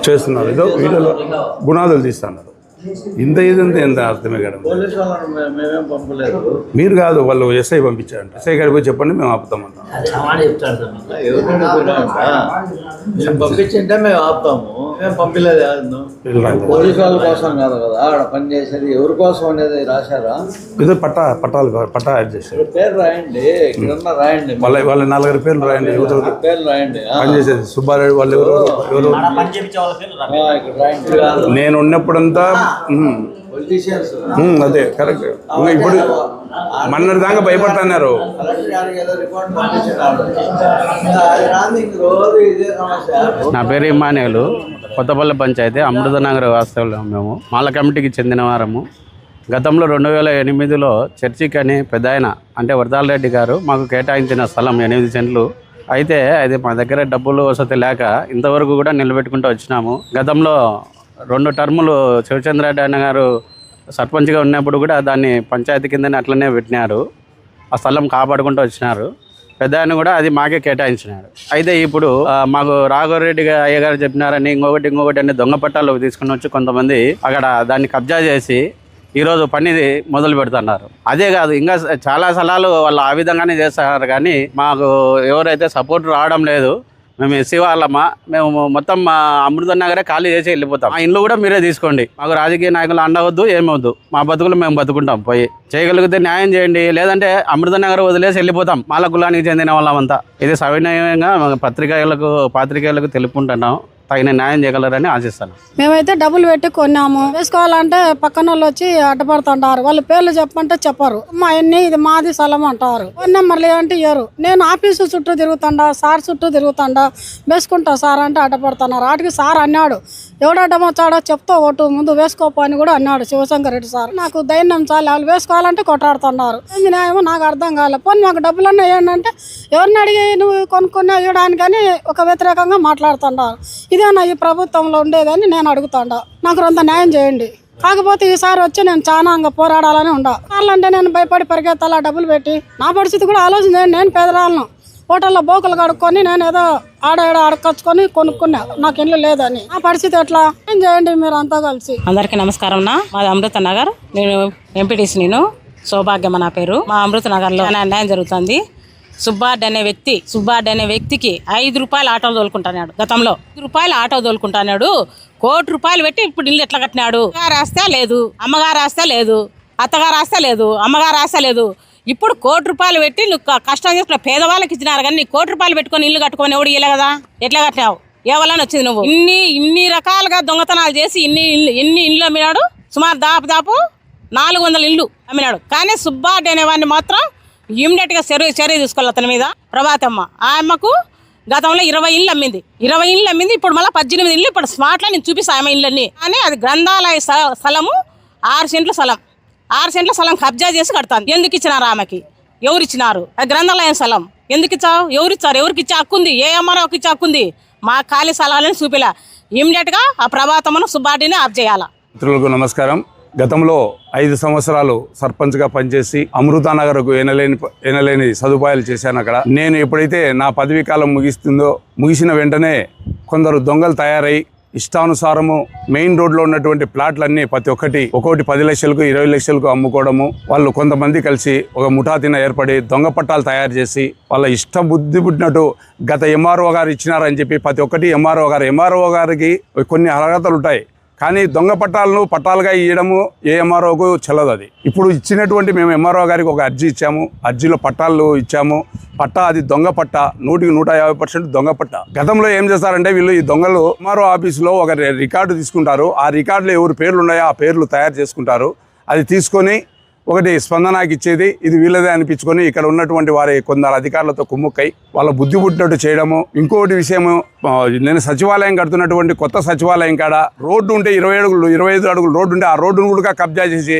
చేస్తున్నారు. ఏదో వీడియోలో గుణాదులు తీస్తున్నారు. ఇంత ఇదంతా ఎంత అర్థమే కదా. మీరు కాదు, వాళ్ళు ఎస్ఐ పంపించారంట. ఎస్ఐ గారికి పోయి చెప్పండి, మేము ఆపుతామంటాం. పంపించింటే మేము ఆపుతాము. మేము పంపించలేదు. పోలీసు వాళ్ళ కోసం కాదు కదా ఆడ పని చేసేది. ఎవరి కోసం అనేది రాశారా? ఏదో పట్టా యాడ్ చేశారు. పేరు రాయండి, ఇక్కడ రాయండి. వాళ్ళ 4 పేర్లు రాయండి. పేర్లు రాయండి. పని చేసేది సుబ్బారెడ్డి వాళ్ళు ఎవరు ఇక్కడ రాయండి. నేను ఉన్నప్పుడంతా అదే కరెక్ట్. ఇప్పుడు మన్నటి దాకా భయపడుతున్నారు. నా పేరు ఇమానుయేలు, కొత్తపల్లి పంచాయతీ అమృతనగర్ వాస్తవ్యం. మేము మాల కమిటీకి చెందిన వారము. గతంలో 2008లో చర్చికి అని పెద్ద ఆయన అంటే వరదాల రెడ్డి గారు మాకు కేటాయించిన స్థలం 8 సెంట్లు. అయితే అది మా దగ్గర డబ్బులు వసతి లేక ఇంతవరకు కూడా నిలబెట్టుకుంటూ వచ్చినాము. గతంలో 2 టర్ములు శివచంద్రారెడ్డి అన్న గారు సర్పంచ్గా ఉన్నప్పుడు కూడా దాన్ని పంచాయతీ కిందనే అట్లనే పెట్టినారు. ఆ స్థలం కాపాడుకుంటూ వచ్చినారు. పెద్ద ఆయన కూడా అది మాకే కేటాయించినారు. అయితే ఇప్పుడు మాకు రాఘవరెడ్డి అయ్య గారు చెప్పినారని ఇంకొకటి అన్ని దొంగ పట్టాలు తీసుకుని వచ్చి కొంతమంది అక్కడ దాన్ని కబ్జా చేసి ఈరోజు పని మొదలు పెడుతున్నారు. అదే కాదు, ఇంకా చాలా స్థలాలు వాళ్ళు ఆ విధంగానే చేస్తున్నారు. కానీ మాకు ఎవరైతే సపోర్ట్ రావడం లేదు. మేము ఎస్సీ వాళ్ళమా, మేము మొత్తం మా అమృతనగరే ఖాళీ చేసి వెళ్ళిపోతాం. మా ఇల్లు కూడా మీరే తీసుకోండి. మాకు రాజకీయ నాయకులు అండవద్దు, ఏమవద్దు. మా బతుకులు మేము బతుకుంటాం. పోయి చేయగలిగితే న్యాయం చేయండి, లేదంటే అమృతనగర్ వదిలేసి వెళ్ళిపోతాం. మాల కులానికి చెందిన వాళ్ళమంతా. ఇది సవినయంగా పాత్రికేయులకు తెలుపుకుంటున్నాం. తగిన న్యాయం చేయగలరని ఆశిస్తాను. మేమైతే డబ్బులు పెట్టి కొన్నాము. వేసుకోవాలంటే పక్కన వాళ్ళు వచ్చి అడ్డపడుతుంటారు. వాళ్ళ పేర్లు చెప్పంటే చెప్పరు. మా అన్ని ఇది మాది స్థలం అంటారు. ఫోన్ నెంబర్లు ఏమంటే ఇయ్యరు. నేను ఆఫీసు చుట్టూ తిరుగుతాడా, సార్ చుట్టూ తిరుగుతాడా, వేసుకుంటా సార్ అంటే అడ్డపడుతున్నారు. వాటికి సార్ అన్నాడు, ఎవడు అడ్డమొచ్చాడో చెప్తా ఓటు ముందు వేసుకోపో అని కూడా అన్నాడు శివశంకర్ రెడ్డి సార్. నాకు ధైర్యం చాలు. వాళ్ళు వేసుకోవాలంటే కొట్టాడుతున్నారు. ఏంది న్యాయమో నాకు అర్థం కాలే. పోనీ మాకు డబ్బులన్నా ఏంటంటే ఎవరిని అడిగి నువ్వు కొనుక్కున్నా ఇవ్వడానికని ఒక వ్యతిరేకంగా మాట్లాడుతున్నారు. ఇదేనా ఈ ప్రభుత్వంలో ఉండేదని నేను అడుగుతాడా. నాకు కొంత న్యాయం చేయండి. కాకపోతే ఈసారి వచ్చి నేను చాలా పోరాడాలని ఉండాలంటే నేను భయపడి పరిగెత్తాలా డబ్బులు పెట్టి. నా పరిస్థితి కూడా ఆలోచన చేయండి. నేను పేదరాలను హోటల్లో బోకులు కడుక్కొని నేను ఏదో అడకొచ్చుకొని కొనుక్కున్నా. నాకు ఇల్లు లేదని. ఆ పరిస్థితి ఎట్లా ఏం చేయండి మీరు అంతా కలిసి. అందరికీ నమస్కారం. మాది అమృతనగర్. నేను ఎంపీటీసీ. నేను సౌభాగ్యం నా పేరు. మా అమృతనగర్లో అన్యాయం జరుగుతుంది. సుబ్బారెడ్డి అనే వ్యక్తికి 5 రూపాయలు ఆటోలు తోలుకుంటున్నాడు. గతంలో 5 రూపాయలు ఆటో తోలుకుంటున్నాడు. 1 కోటి రూపాయలు పెట్టి ఇప్పుడు ఇల్లు ఎట్లా కట్టినాడు. రాస్తే లేదు, అమ్మగారు రాస్తే లేదు, అత్తగారు రాస్తే లేదు, అమ్మగారు రాస్తే లేదు. ఇప్పుడు 1 కోటి రూపాయలు పెట్టి నువ్వు కష్టం చేసుకున్న పేదవాళ్ళకి ఇచ్చినారు. కానీ 1 కోటి రూపాయలు పెట్టుకొని ఇల్లు కట్టుకొని ఎవడు ఇయ్యలే కదా. ఎట్లా కట్టినావు? ఏ వల్ల వచ్చింది నువ్వు? ఇన్ని రకాలుగా దొంగతనాలు చేసి ఎన్ని ఇల్లు అమ్మినాడు. సుమారు దాపు 400 ఇల్లు అమ్మినాడు. కానీ సుబ్బారెడ్డి అనేవాడిని మాత్రం ఇమ్మీడియట్గా చర్య తీసుకోవాలి అతని మీద. ప్రభాతమ్మ ఆ అమ్మకు గతంలో 20 ఇళ్ళు అమ్మింది. 20 ఇళ్ళు అమ్మింది. ఇప్పుడు మళ్ళీ 18 ఇళ్ళు. ఇప్పుడు స్మార్ట్లో నేను చూపిస్తాను ఆమె ఇళ్ళన్నీ. కానీ అది గ్రంథాలయ స్థలము 6 సెంట్ల స్థలం. 6 సెంట్ల స్థలం కబ్జా చేసి కడతాను. ఎందుకు ఇచ్చినారు ఆమెకి? ఎవరు ఇచ్చినారు? అది గ్రంథాలయం స్థలం. ఎందుకు ఇచ్చావు? ఎవరు ఇచ్చారు? ఎవరికి ఇచ్చే హక్కుంది? ఏ అమ్మారావుకి ఇచ్చే హక్కుంది? మా ఖాళీ స్థలాలను చూపిలా. ఇమ్మీడియట్గా ఆ ప్రభాతమ్మను సుబ్బారెడ్డిని ఆఫ్ చేయాలా. మిత్రులకు నమస్కారం. గతంలో 5 సంవత్సరాలు సర్పంచ్గా పనిచేసి అమృతనగర్కు ఎనలేని సదుపాయాలు చేశాను. అక్కడ నేను ఎప్పుడైతే నా పదవీ కాలం ముగిసిన వెంటనే కొందరు దొంగలు తయారై ఇష్టానుసారము మెయిన్ రోడ్లో ఉన్నటువంటి ప్లాట్లన్నీ ఒక్కొక్కటి 10 లక్షలకు 20 లక్షలకు అమ్ముకోవడము. వాళ్ళు కొంతమంది కలిసి ఒక ముఠాతిన ఏర్పడి దొంగ పట్టాలు తయారు చేసి వాళ్ళ ఇష్టం బుద్ధి పుట్టినట్టు గత ఎంఆర్ఓ గారు ఇచ్చినారని చెప్పి ప్రతి ఒక్కటి ఎంఆర్ఓ గారికి కొన్ని అర్హతలు ఉంటాయి. కానీ దొంగ పట్టాలను పట్టాలుగా ఇవ్వడము ఏ ఎంఆర్ఓకు చెల్లదు. అది ఇప్పుడు ఇచ్చినటువంటి మేము ఎంఆర్ఓ గారికి ఒక అర్జీ ఇచ్చాము. అర్జీలో పట్టాలు ఇచ్చాము. పట్టా అది దొంగ పట్టా, 100% దొంగ పట్టా. గతంలో ఏం చేస్తారంటే వీళ్ళు ఈ దొంగలు ఎంఆర్ఓ ఆఫీసులో ఒక రికార్డు తీసుకుంటారు. ఆ రికార్డులో ఎవరు పేర్లు ఉన్నాయో ఆ పేర్లు తయారు చేసుకుంటారు. అది తీసుకొని ఒకటి స్పందనకి ఇచ్చేది ఇది వీళ్ళదే అనిపించుకొని ఇక్కడ ఉన్నటువంటి వారి కొందరు అధికారులతో కుమ్ముక్కై వాళ్ళ బుద్ధి పుట్టినట్టు చేయడము. ఇంకోటి విషయము, నేను సచివాలయం కడుతున్నటువంటి కొత్త సచివాలయం కాడ రోడ్డు ఉంటే 25 అడుగులు రోడ్డు ఉంటే ఆ రోడ్డును కూడా కబ్జా చేసి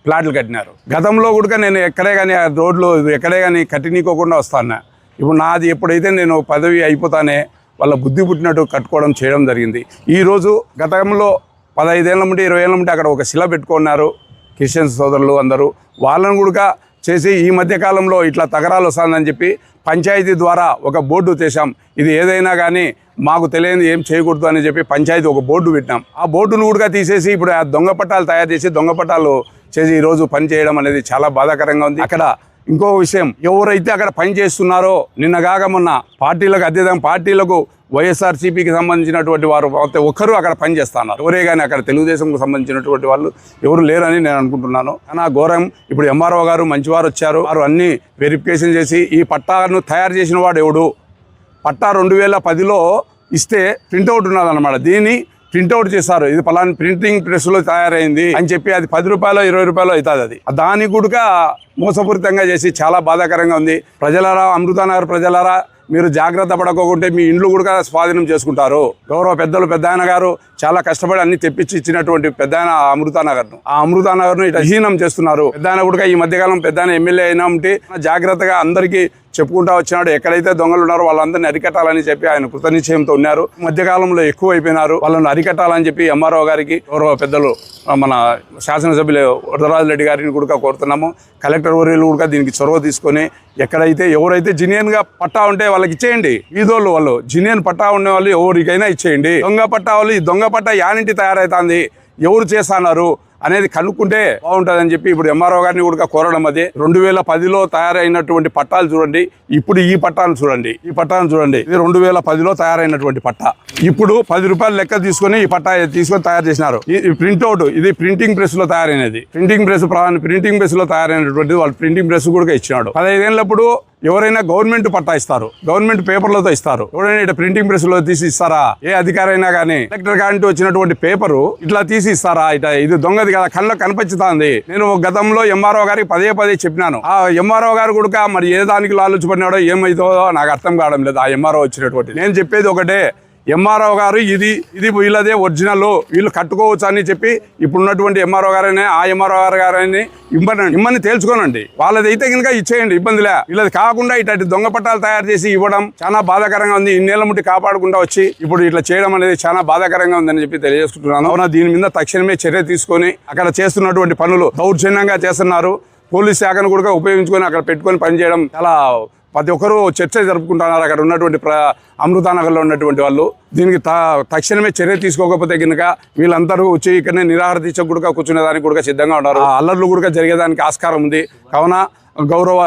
ప్లాట్లు కట్టినారు. గతంలో కూడా నేను ఎక్కడే కానీ ఆ రోడ్లు ఎక్కడే కానీ కట్టినీకోకుండా వస్తాను. ఇప్పుడు నాది ఎప్పుడైతే నేను పదవి అయిపోతానే వాళ్ళ బుద్ధి పుట్టినట్టు కట్టుకోవడం చేయడం జరిగింది. ఈరోజు గతంలో 15 ఏళ్ళ నుండి 20 ఏళ్ళ నుండి అక్కడ ఒక శిల పెట్టుకున్నారు క్రిస్టియన్స్ సోదరులు అందరూ. వాళ్ళను కూడా చేసి ఈ మధ్యకాలంలో ఇట్లా తగరాలు వస్తుందని చెప్పి పంచాయతీ ద్వారా ఒక బోర్డు చేశాం. ఇది ఏదైనా కానీ మాకు తెలియని ఏం చేయకూడదు అని చెప్పి పంచాయతీ ఒక బోర్డు పెట్టినాం. ఆ బోర్డును కూడా తీసేసి ఇప్పుడు ఆ దొంగ పట్టాలు తయారు చేసి దొంగ పట్టాలు చేసి ఈరోజు పని చేయడం అనేది చాలా బాధాకరంగా ఉంది. అక్కడ ఇంకో విషయం, ఎవరైతే అక్కడ పని చేస్తున్నారో నిన్నగాక మొన్న పార్టీలకు అతీతంగా పార్టీలకు వైఎస్ఆర్సీపీకి సంబంధించినటువంటి వారు ప్రతి ఒక్కరూ అక్కడ పని చేస్తున్నారు. ఎవరే కానీ అక్కడ తెలుగుదేశంకు సంబంధించినటువంటి వాళ్ళు ఎవరు లేరని నేను అనుకుంటున్నాను. కానీ ఘోరం. ఇప్పుడు ఎంఆర్ఓ గారు మంచివారు వచ్చారు. వారు అన్ని వెరిఫికేషన్ చేసి ఈ పట్టాను తయారు చేసిన వాడు ఎవడు, పట్టా 2010లో ఇస్తే ప్రింట్అవుట్ ఉన్నదన్నమాట. దీన్ని ప్రింట్అవుట్ చేస్తారు. ఇది పలానా ప్రింటింగ్ ప్రెస్లో తయారైంది అని చెప్పి అది 10 రూపాయలు 20 రూపాయలు అవుతుంది. అది దాన్ని కూడా మోసపూరితంగా చేసి చాలా బాధాకరంగా ఉంది. ప్రజలారా, అమృతానగర్ ప్రజలారా, మీరు జాగ్రత్త పడకోకుంటే మీ ఇండ్లు కూడా స్వాధీనం చేసుకుంటారు. గౌరవ పెద్దలు పెద్దాయన గారు చాలా కష్టపడి అన్ని తెప్పించి ఇచ్చినటువంటి పెద్దాయన అమృతానగర్ను, ఆ అమృతానగర్ను ఇటు హీనం చేస్తున్నారు. పెద్దాయన కూడా ఈ మధ్యకాలం పెద్దాయన ఎమ్మెల్యే అయినా ఉంటే జాగ్రత్తగా అందరికీ చెప్పుకుంటా వచ్చినాడు. ఎక్కడైతే దొంగలు ఉన్నారో వాళ్ళందరినీ అరికట్టాలని చెప్పి ఆయన కృతనిశ్చయంతో ఉన్నారు. మధ్యకాలంలో ఎక్కువ అయిపోయినారు. వాళ్ళని అరికట్టాలని చెప్పి ఎంఆర్ఓ గారికి, గౌరవ పెద్దలు మన శాసనసభ్యులు వరదరాజు రెడ్డి గారిని కూడా కోరుతున్నాము. కలెక్టర్ వర్యులు కూడా దీనికి చొరవ తీసుకొని ఎక్కడైతే ఎవరైతే జినియన్గా పట్టా ఉంటే వాళ్ళకి ఇచ్చేయండి. ఈదోళ్ళు వాళ్ళు జినియన్ పట్టా ఉండే వాళ్ళు ఎవరికైనా ఇచ్చేయండి. దొంగ పట్టా వాళ్ళు ఈ దొంగ పట్టా యానింటి తయారవుతుంది, ఎవరు చేస్తున్నారు అనేది కనుక్కుంటే బాగుంటుందని చెప్పి ఇప్పుడు ఎంఆర్ఓ గారిని కూడా కోరడం. అది 2010లో తయారైనటువంటి పట్టాలు చూడండి, ఇప్పుడు ఈ పట్టాను చూడండి, ఈ పట్టాను చూడండి. ఇది 2010లో తయారైనటువంటి పట్టా. ఇప్పుడు 10 రూపాయలు లెక్క తీసుకొని ఈ పట్టా తీసుకొని తయారు చేసినారు. ఈ ప్రింట్అవుట్ ఇది ప్రింటింగ్ ప్రెస్ లో తయారైనది. ప్రింటింగ్ ప్రెస్ లో తయారైనటువంటి వాళ్ళు ప్రింటింగ్ ప్రెస్ కూడా ఇచ్చినాడు. 15 ఏళ్ళప్పుడు ఎవరైనా గవర్నమెంట్ పట్టా ఇస్తారు, గవర్నమెంట్ పేపర్లతో ఇస్తారు. ఎవరైనా ఇట్లా ప్రింటింగ్ ప్రెస్ లో తీసి ఇస్తారా? ఏ అధికారైనా కానీ కలెక్టర్ గారి వచ్చినటువంటి పేపరు ఇట్లా తీసి ఇస్తారా? ఇట్లా ఇది దొంగది కదా, కళ్ళకు కనిపించుతుంది. నేను గతంలో ఎంఆర్ఓ గారికి పదే చెప్పినాను. ఆ ఎంఆర్ఓ గారు కూడా మరి ఏ దానికి లాలుచిపడినాడో ఏమైతుందో నాకు అర్థం కావడం లేదు. ఆ ఎంఆర్ఓ వచ్చినటువంటి నేను చెప్పేది ఒకటే, ఎంఆర్ఓ గారు ఇది వీళ్ళదే ఒరిజినల్, వీళ్ళు కట్టుకోవచ్చు అని చెప్పి ఇప్పుడున్నటువంటి ఎంఆర్ఓ గారని ఆ ఎంఆర్ఓ గారని ఇమ్మని తేల్చుకోనండి. వాళ్ళదైతే కనుక ఇచ్చేయండి, ఇబ్బందిలే. వీళ్ళది కాకుండా ఇట్లాంటి దొంగ పట్టాలు తయారు చేసి ఇవ్వడం చాలా బాధాకరంగా ఉంది. ఇన్నేళ్ల ముట్టి కాపాడుకుంటూ వచ్చి ఇప్పుడు ఇట్లా చేయడం అనేది చాలా బాధాకరంగా ఉందని చెప్పి తెలియజేసుకుంటున్నాను. అవునా, దీని మీద తక్షణమే చర్య తీసుకొని అక్కడ చేస్తున్నటువంటి పనులు దౌర్జన్యంగా చేస్తున్నారు. పోలీస్ శాఖను కూడా ఉపయోగించుకొని అక్కడ పెట్టుకొని పనిచేయడం చాలా ప్రతి ఒక్కరూ చర్చ జరుపుకుంటున్నారు. అక్కడ ఉన్నటువంటి అమృతానగర్లో ఉన్నటువంటి వాళ్ళు దీనికి తక్షణమే చర్య తీసుకోకపోతే కనుక వీళ్ళందరూ వచ్చి ఇక్కడనే నిరాహార దీక్ష కూడా కూర్చునేదానికి కూడా సిద్ధంగా ఉన్నారు. అల్లర్లు కూడా జరిగేదానికి ఆస్కారం ఉంది. కావున గౌరవ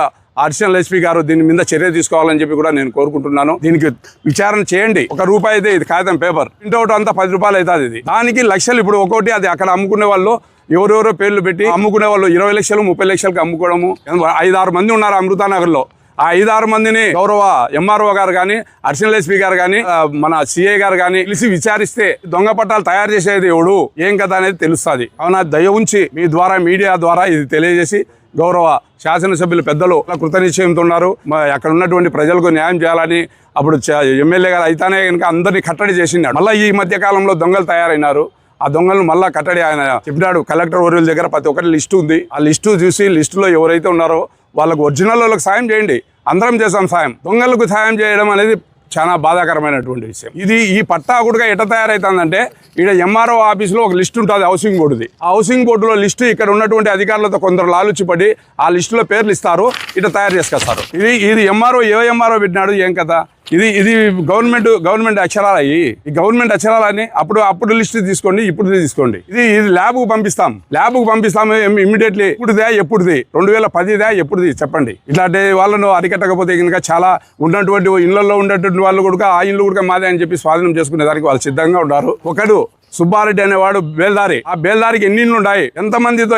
అడిషనల్ ఎస్పీ గారు దీని మీద చర్య తీసుకోవాలని చెప్పి కూడా నేను కోరుకుంటున్నాను. దీనికి విచారణ చేయండి. ₹1 అయితే ఇది కాగితం పేపర్, ప్రింట్అవుట్ అంతా 10 రూపాయలు అవుతుంది. ఇది దానికి లక్షలు. ఇప్పుడు ఒక్కోటి అది అక్కడ అమ్ముకునే వాళ్ళు ఎవరెవరో పేర్లు పెట్టి అమ్ముకునే వాళ్ళు 20 లక్షలు 30 లక్షలకు అమ్ముకోవడము. 5-6 మంది ఉన్నారు అమృతానగర్లో. ఆ 5-6 మందిని గౌరవ ఎంఆర్ఓ గారు కానీ అడిషనల్ ఎస్పీ గారు కానీ మన సిఐ గారు కానీ పిలిచి విచారిస్తే దొంగ పట్టాలు తయారు చేసేది ఎవడు ఏం కదా అనేది తెలుస్తుంది. అవునా, దయ ఉంచి మీ ద్వారా మీడియా ద్వారా ఇది తెలియజేసి గౌరవ శాసనసభ్యులు పెద్దలు కృతనిశ్చయంతో ఉన్నారు. అక్కడ ఉన్నటువంటి ప్రజలకు న్యాయం చేయాలని అప్పుడు ఎమ్మెల్యే గారు అయితేనే కనుక అందరినీ కట్టడి చేసినాడు. మళ్ళీ ఈ మధ్య కాలంలో దొంగలు తయారైనారు. ఆ దొంగలను మళ్ళా కట్టడి ఆయన చెప్పినాడు. కలెక్టర్ వర్యుల దగ్గర ప్రతి ఒక్కరి లిస్టు ఉంది. ఆ లిస్టు చూసి లిస్టులో ఎవరైతే ఉన్నారో వాళ్ళకు ఒరిజినల్ వాళ్ళకి సాయం చేయండి. అందరం చేస్తాం సాయం. దొంగలకు సాయం చేయడం అనేది చాలా బాధాకరమైనటువంటి విషయం. ఈ పట్టా కూడా ఎట్లా తయారవుతుందంటే ఇక్కడ ఎంఆర్ఓ ఆఫీస్లో ఒక లిస్ట్ ఉంటుంది హౌసింగ్ బోర్డుది. ఆ హౌసింగ్ బోర్డులో లిస్టు ఇక్కడ ఉన్నటువంటి అధికారులతో కొందరు లాలుచిపడి ఆ లిస్టులో పేర్లు ఇస్తారు, ఇట్లా తయారు చేసుకొస్తారు. ఇది ఎంఆర్ఓ ఏ ఎంఆర్ఓ పెట్టినాడు ఏం కదా. ఇది గవర్నమెంట్ అక్షరాలు అయ్యి ఈ గవర్నమెంట్ అక్షరాలని అప్పుడు లిస్ట్ తీసుకోండి, ఇప్పుడు తీసుకోండి. ఇది ల్యాబ్కు పంపిస్తాము ఇమ్మీడియట్లీ. ఇప్పుడుదే ఎప్పుడుది 2010దే ఎప్పుడుది చెప్పండి. ఇట్లాంటి వాళ్ళను అరికట్టకపోతే కనుక చాలా ఉన్నటువంటి ఇళ్లలో ఉన్నటువంటి వాళ్ళు కూడా ఆ ఇల్లు కూడా మాదే అని చెప్పి స్వాధీనం చేసుకునే దానికి వాళ్ళు సిద్ధంగా ఉన్నారు. ఒకడు సుబ్బారెడ్డి అనేవాడు బేల్దారి. ఆ బేల్దారికి ఎన్ని ఇండ్లు ఉన్నాయి, ఎంతమందితో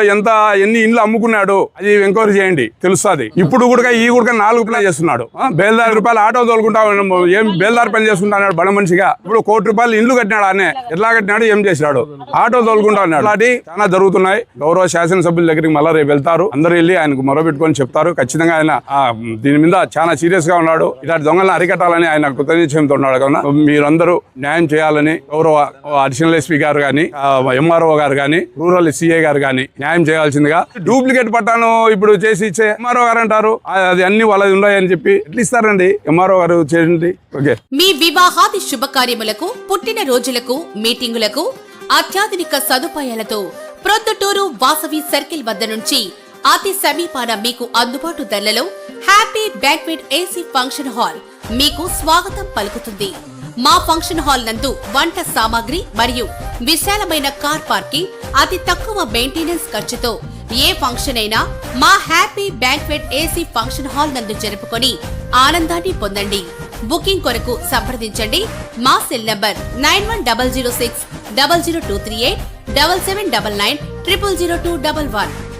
ఎన్ని ఇండ్లు అమ్ముకున్నాడు అది ఎంక్వైరీ చేయండి, తెలుస్తుంది. ఇప్పుడు కూడా 4 ప్లాన్ చేస్తున్నాడు. ₹1,000 ఆటో తోలుకుంటా ఏం బేల్దారి పని చేసుకుంటున్నాడు బడ మనిషిగా. ఇప్పుడు ₹1,00,00,000 ఇండ్లు కట్టినాడు. ఆయన ఎట్లా కట్టినాడు, ఏం చేసినాడు, ఆటో తోలుకుంటా ఉన్నాడు. అలాంటి చాలా జరుగుతున్నాయి. గౌరవ శాసనసభ్యుల దగ్గరికి మళ్ళీ రేపు వెళ్తారు. అందరూ వెళ్ళి ఆయనకు మొరబెట్టుకొని చెప్తారు. ఖచ్చితంగా ఆయన దీని మీద చాలా సీరియస్ గా ఉన్నాడు. ఇలాంటి దొంగలను అరికట్టాలని ఆయన కృతనిశ్చయంతో ఉన్నాడు. కావున మీరందరూ న్యాయం చేయాలని గౌరవ అడిషనల్ ఎస్పీ గారు కానీ ఎంఆర్ఓ గారు కానీ రూరల్ సిఐ గారు కానీ న్యాయం చేయాల్సిందిగా. డూప్లికేట్ పట్టాను ఇప్పుడు చేసి ఇచ్చే ఎంఆర్ఓ గారు అంటారు అది అన్ని వాళ్ళది ఉన్నాయని చెప్పి ఎట్లా ఇస్తారండి? ఎంఆర్ఓ గారు చేయండి. ఓకే. మీ వివాహాది శుభకార్యములకు, పుట్టిన రోజులకు, మీటింగులకు అత్యాధునిక సదుపాయాలతో ప్రొద్దుటూరు వాసవి సర్కిల్ వద్ద నుంచి అతి సమీపాన మీకు అందుబాటు ధరలలో happy happy banquet AC function hall మీకు స్వాగతం పలుకుతుంది. మా ఫంక్షన్ హాల్ నందు వంట సామాగ్రి మరియు విశాలమైన కార్ పార్కింగ్, అతి తక్కువ మెయింటెనెన్స్ ఖర్చుతో ఏ ఫంక్షన్ అయినా మా happy banquet AC function hall నందు జరుపుకొని ఆనందాన్ని పొందండి. బుకింగ్ కొరకు సంప్రదించండి. మా సెల్ నంబర్ 9100600238 7799 000211.